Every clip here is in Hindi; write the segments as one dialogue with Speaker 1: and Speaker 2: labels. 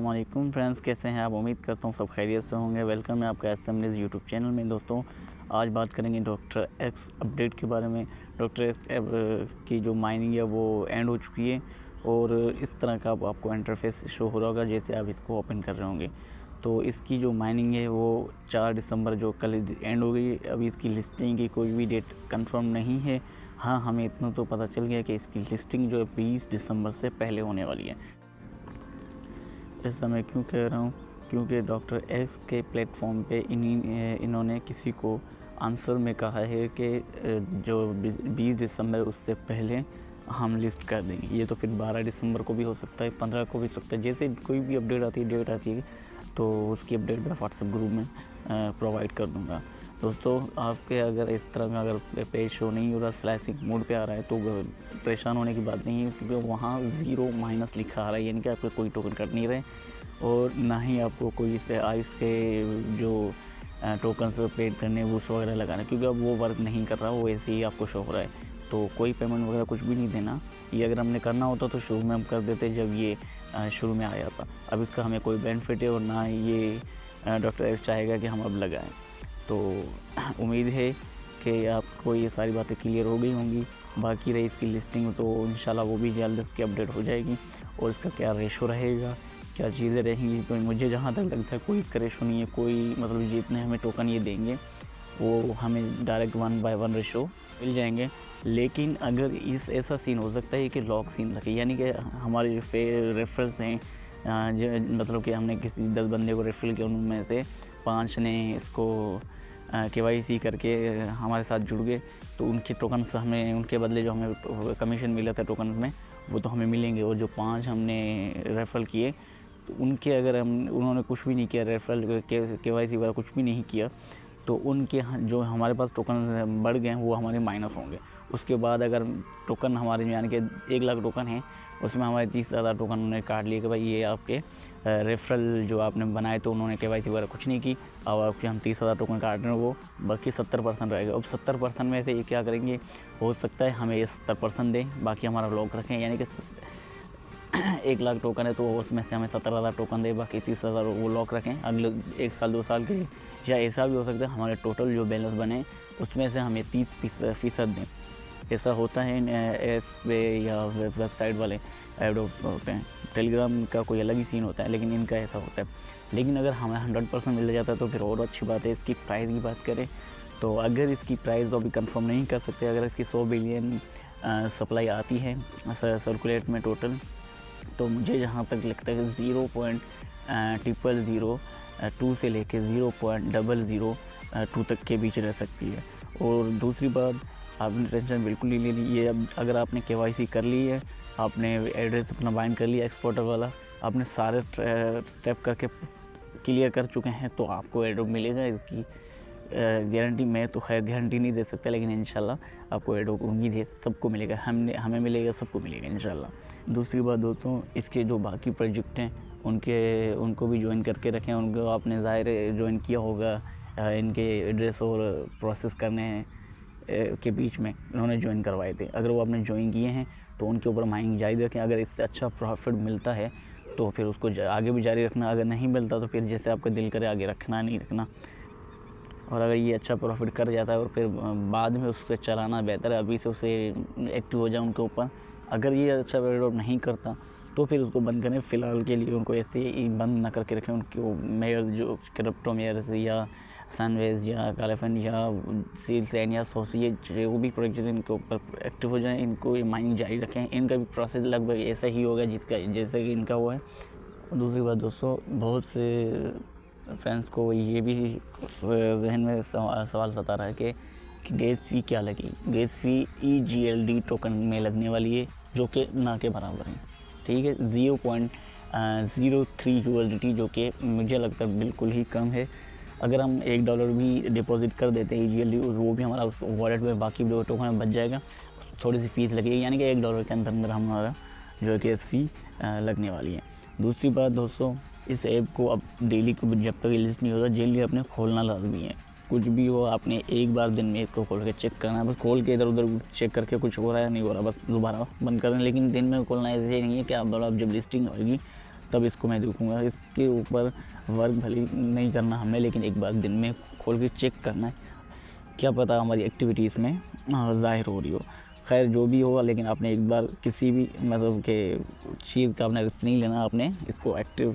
Speaker 1: अस्सलामुअलैकुम फ्रेंड्स, कैसे हैं आप? उम्मीद करता हूँ सब खैरियत से होंगे। वेलकम है आपका S M news YouTube channel में। दोस्तों, आज बात करेंगे डॉक्टर एक्स अपडेट के बारे में। डॉक्टर एक्स की जो माइनिंग है वो एंड हो चुकी है और इस तरह का आपको इंटरफेस शो हो रहा होगा जैसे आप इसको ओपन कर रहे होंगे। तो इसकी जो माइनिंग है वो 4 दिसंबर जो कल एंड हो गई। अभी इसकी लिस्टिंग की कोई भी डेट कंफर्म नहीं है। हाँ, हमें इतना तो पता चल गया कि इसकी लिस्टिंग जो है 20 दिसंबर से पहले होने वाली है। ऐसा मैं क्यों कह रहा हूँ? क्योंकि डॉक्टर एक्स के प्लेटफॉर्म पे इन्होंने किसी को आंसर में कहा है कि जो 20 दिसंबर उससे पहले हम लिस्ट कर देंगे। ये तो फिर 12 दिसंबर को भी हो सकता है, 15 को भी हो सकता है। जैसे कोई भी अपडेट आती है, डेट आती है, तो उसकी अपडेट मैं व्हाट्सएप ग्रुप में प्रोवाइड कर दूँगा। दोस्तों, आपके अगर इस तरह का अगर पेज शो नहीं हो रहा, स्लैशिंग मोड पे आ रहा है, तो परेशान होने की बात नहीं है, क्योंकि वहाँ ज़ीरो माइनस लिखा आ रहा है, यानी कि आपको कोई टोकन कट नहीं रहे और ना ही आपको कोई इससे आइस के जो टोकन पे पेड करने बूस्ट वगैरह लगाना, क्योंकि अब वो वर्क नहीं कर रहा, वो ऐसे ही आपको शो हो रहा है। तो कोई पेमेंट वगैरह कुछ भी नहीं देना। ये अगर हमने करना होता तो शुरू में हम कर देते जब ये शुरू में आया था। अब इसका हमें कोई बेनिफिट है और ना ये डॉक्टर एक्स चाहेगा कि हम अब लगाएं। तो उम्मीद है कि आपको ये सारी बातें क्लियर हो गई होंगी। बाकी रही इसकी लिस्टिंग, तो इंशाल्लाह वो भी जल्द इसकी अपडेट हो जाएगी और इसका क्या रेशो रहेगा, क्या चीज़ें रहेंगी। तो मुझे जहाँ तक लगता है कोई इसका रेशो नहीं है, कोई मतलब जितने हमें टोकन ये देंगे वो हमें डायरेक्ट 1/1 रेशो मिल जाएंगे। लेकिन अगर इस ऐसा सीन हो सकता है कि लॉक सीन रखे, यानी कि हमारे जो रेफरल्स हैं, मतलब कि हमने किसी 10 बंदे को रेफरल किया, उनमें से 5 ने इसको KYC करके हमारे साथ जुड़ गए, तो उनके टोकन्स हमें, उनके बदले जो हमें कमीशन मिला था टोकन में, वो तो हमें मिलेंगे। और जो 5 हमने रेफरल किए, तो उनके अगर उन्होंने कुछ भी नहीं किया, रेफरल KYC वगैरह कुछ भी नहीं किया, तो उनके जो हमारे पास टोकन बढ़ गए हैं वो हमारे माइनस होंगे। उसके बाद अगर टोकन हमारे, यानी कि 1 लाख टोकन है, उसमें हमारे 30,000 टोकन उन्होंने काट लिए कि भाई ये आपके रेफरल जो आपने बनाए, तो उन्होंने KYC वगैरह कुछ नहीं की, अब आपके हम 30,000 टोकन काट रहे हैं, वो बाकी 70% रहेगा। अब 70% में से ये क्या करेंगे, हो सकता है हमें ये 70% दें, बाकी हमारा लॉक रखें, यानी कि 1 लाख टोकन है तो उसमें से हमें 17,000 टोकन दे, बाकी 30,000 वो लॉक रखें अगले 1 साल 2 साल के लिए। या ऐसा भी हो सकता है हमारे टोटल जो बैलेंस बने उसमें से हमें 30% दें। ऐसा होता है ऐप पे या वेबसाइट वाले ऐड होते हैं। टेलीग्राम का कोई अलग ही सीन होता है, लेकिन इनका ऐसा होता है। लेकिन अगर हमें 100% मिल जाता है तो फिर और अच्छी बात है। इसकी प्राइस की बात करें तो अगर इसकी प्राइस तो अभी कंफर्म नहीं कर सकते, अगर इसकी 100 बिलियन सप्लाई आती है सर्कुलेट में टोटल, तो मुझे जहाँ तक लगता है 0.0002 से लेके 0.002 तक के बीच रह सकती है। और दूसरी बात, आपने टेंशन बिल्कुल नहीं लेनी। ये अब अगर आपने KYC कर ली है, आपने एड्रेस अपना बाइंड कर लिया एक्सपोर्टर वाला, आपने सारे स्टेप करके क्लियर कर चुके हैं, तो आपको एड्रॉप मिलेगा। इसकी गारंटी मैं तो खैर गारंटी नहीं दे सकता, लेकिन इंशाल्लाह आपको एड्रॉप उम्मीद है सबको मिलेगा। हमें मिलेगा, सबको मिलेगा इंशाल्लाह। दूसरी बात दोस्तों, इसके जो बाकी प्रोजेक्ट हैं उनको भी ज्वाइन करके रखें। उनको आपने ज़ाहिर ज्वाइन किया होगा, इनके एड्रेस और प्रोसेस करने के बीच में इन्होंने ज्वाइन करवाए थे। अगर वो आपने ज्वाइन किए हैं तो उनके ऊपर माइनिंग जारी रखें। अगर इससे अच्छा प्रॉफिट मिलता है तो फिर उसको आगे भी जारी रखना, अगर नहीं मिलता तो फिर जैसे आपका दिल करे आगे रखना नहीं रखना। और अगर ये अच्छा प्रॉफिट कर जाता है और फिर बाद में उससे चलाना बेहतर है, अभी से उसे एक्टिव हो जाए उनके ऊपर। अगर ये अच्छा एडॉप्ट नहीं करता तो फिर उसको बंद करें। फ़िलहाल के लिए उनको ऐसे ही बंद ना करके रखें। उनको मेयर जो क्रिप्टो मेयर्स या सनवेज या कालेफन या सील या सोस, ये जो भी प्रोजेक्ट इनके ऊपर एक्टिव हो जाए, इनको ये माइनिंग जारी रखें। इनका भी प्रोसेस लगभग ऐसा ही होगा जैसे कि इनका हुआ है। और दूसरी बात दोस्तों, बहुत से फ्रेंड्स को ये भी जहन में सवाल सता रहा है कि गैस फ़ी क्या लगी। गैस फ़ी EGLD टोकन में लगने वाली है, जो कि ना के बराबर है। ठीक है, 0.03 USDT, जो कि मुझे लगता है बिल्कुल ही कम है। अगर हम $1 भी डिपॉजिट कर देते हैं EGLD, वो भी हमारा उस वॉलेट में बाकी जो टोकन बच जाएगा, थोड़ी सी फीस लगेगी, यानी कि $1 के अंदर हमारा जो है गैस फ़ी लगने वाली है। दूसरी बात दोस्तों, इस ऐप को अब डेली को जब तक लिस्ट नहीं होता, डेली अपने खोलना लाजमी है। कुछ भी हो, आपने एक बार दिन में इसको खोल के चेक करना है। बस खोल के इधर उधर चेक करके कुछ हो रहा है नहीं हो रहा, बस दोबारा बंद करना। लेकिन दिन में खोलना ऐसे ही नहीं है कि आप जब लिस्टिंग होगी तब इसको मैं देखूँगा। इसके ऊपर वर्क भले नहीं करना हमने, लेकिन एक बार दिन में खोल के चेक करना है, क्या पता हमारी एक्टिविटी इसमें ज़ाहिर हो रही हो। खैर जो भी होगा, लेकिन आपने एक बार किसी भी मतलब के चीज़ का आपने रिस्क नहीं लेना, आपने इसको एक्टिव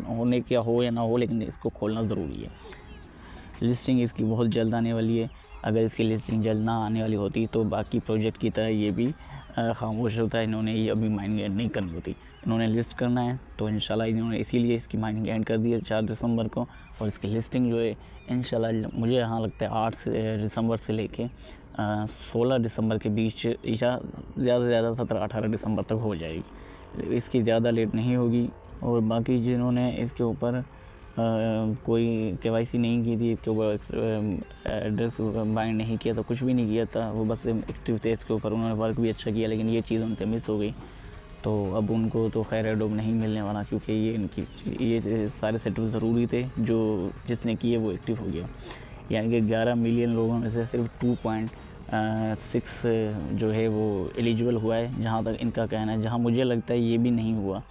Speaker 1: होने का हो या ना हो, लेकिन इसको खोलना ज़रूरी है। लिस्टिंग इसकी बहुत जल्द आने वाली है। अगर इसकी लिस्टिंग जल्द ना आने वाली होती तो बाकी प्रोजेक्ट की तरह ये भी खामोश होता है। इन्होंने ये अभी माइनिंग एंड नहीं करनी होती, इन्होंने लिस्ट करना है तो इंशाल्लाह इन्होंने इसीलिए इसकी माइनिंग एंड कर दी है 4 दिसंबर को। और इसकी लिस्टिंग जो है इंशाल्लाह मुझे यहाँ लगता है 8 दिसंबर से लेके 16 दिसंबर के बीच या ज़्यादा से ज़्यादा 17-18 दिसंबर तक हो जाएगी, इसकी ज़्यादा लेट नहीं होगी। और बाकी जिन्होंने इसके ऊपर कोई KYC नहीं की थी, इसके ऊपर एड्रेस बाइंड नहीं किया था, कुछ भी नहीं किया था, वो बस एक्टिव थे इसके ऊपर, उन्होंने वर्क भी अच्छा किया, लेकिन ये चीज़ उनसे मिस हो गई। तो अब उनको तो खैर एडोब नहीं मिलने वाला, क्योंकि ये सारे सेटअप ज़रूरी थे। जो जिसने किए वो एक्टिव हो गया, यानी कि 11 मिलियन लोगों में से सिर्फ 2.6 जो है वो एलिजिबल हुआ है, जहाँ तक इनका कहना है। जहाँ मुझे लगता है ये भी नहीं हुआ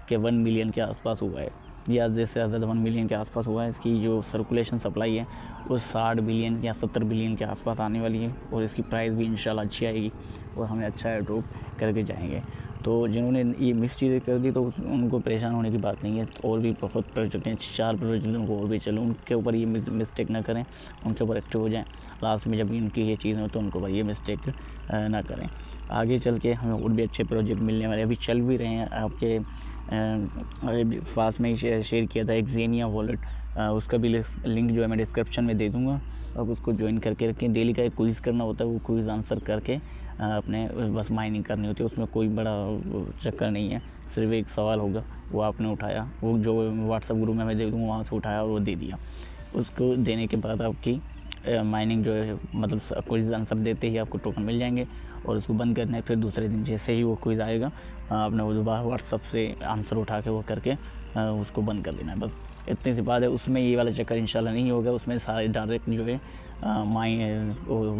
Speaker 1: कि 1 मिलियन के आसपास हुआ है, या ज़्यादा से ज़्यादा 1 मिलियन के आसपास हुआ है। इसकी जो सर्कुलेशन सप्लाई है वो 60 बिलियन या 70 बिलियन के आसपास आने वाली है, और इसकी प्राइस भी इंशाल्लाह अच्छी आएगी और हमें अच्छा एयरड्रॉप करके जाएंगे। तो जिन्होंने ये मिस चीज़ें कर दी तो उनको परेशान होने की बात नहीं है। और भी बहुत प्रोजेक्ट हैं, 4 प्रोजेक्ट उनको और भी चलो, उनके ऊपर ये मिस्टेक ना करें, उनके ऊपर एक्टिव हो जाएँ। लास्ट में जब इनकी ये चीज़ हो तो उनको ये मिस्टेक ना करें। आगे चल के हमें और भी अच्छे प्रोजेक्ट मिलने वाले, अभी चल भी रहे हैं। आपके पास में ही शेयर किया था एक ज़ेनिया वॉलेट, उसका भी लिंक जो है मैं डिस्क्रिप्शन में दे दूँगा। आप उसको ज्वाइन करके रखें। डेली का एक क्विज़ करना होता है, वो क्विज़ आंसर करके अपने बस माइनिंग करनी होती है। उसमें कोई बड़ा चक्कर नहीं है, सिर्फ एक सवाल होगा, वो आपने उठाया, वो जो व्हाट्सएप ग्रुप में मैं दे दूँगा वहाँ से उठाया और वो दे दिया। उसको देने के बाद आपकी माइनिंग जो है मतलब क्विज़ आंसर देते ही आपको टोकन मिल जाएंगे, और उसको बंद करना है। फिर दूसरे दिन जैसे ही वो क्विज़ आएगा आपने वो दोबारा व्हाट्सएप से आंसर उठा के वो करके उसको बंद कर देना है, बस इतनी सी बात है। उसमें ये वाला चक्कर इंशाल्लाह नहीं होगा, उसमें सारे डायरेक्ट जो है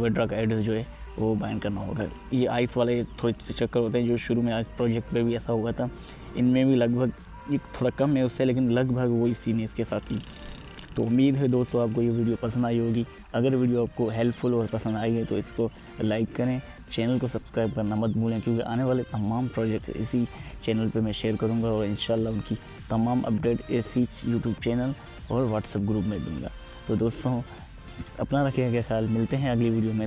Speaker 1: विड्रॉ का एड्रेस जो है वो बाइंड करना होगा। ये आइस वाले थोड़े चक्कर होते हैं जो शुरू में आज प्रोजेक्ट पे भी ऐसा हुआ था, इनमें भी लगभग ये थोड़ा कम है उससे, लेकिन लगभग वही सीन है इसके साथ ही। तो उम्मीद है दोस्तों आपको ये वीडियो पसंद आई होगी। अगर वीडियो आपको हेल्पफुल और पसंद आई है तो इसको लाइक करें, चैनल को सब्सक्राइब करना मत भूलें, क्योंकि आने वाले तमाम प्रोजेक्ट इसी चैनल पे मैं शेयर करूंगा, और इंशाल्लाह उनकी तमाम अपडेट इसी यूट्यूब चैनल और व्हाट्सएप ग्रुप में दूंगा। तो दोस्तों अपना रखिएगा ख्याल, मिलते हैं अगली वीडियो में।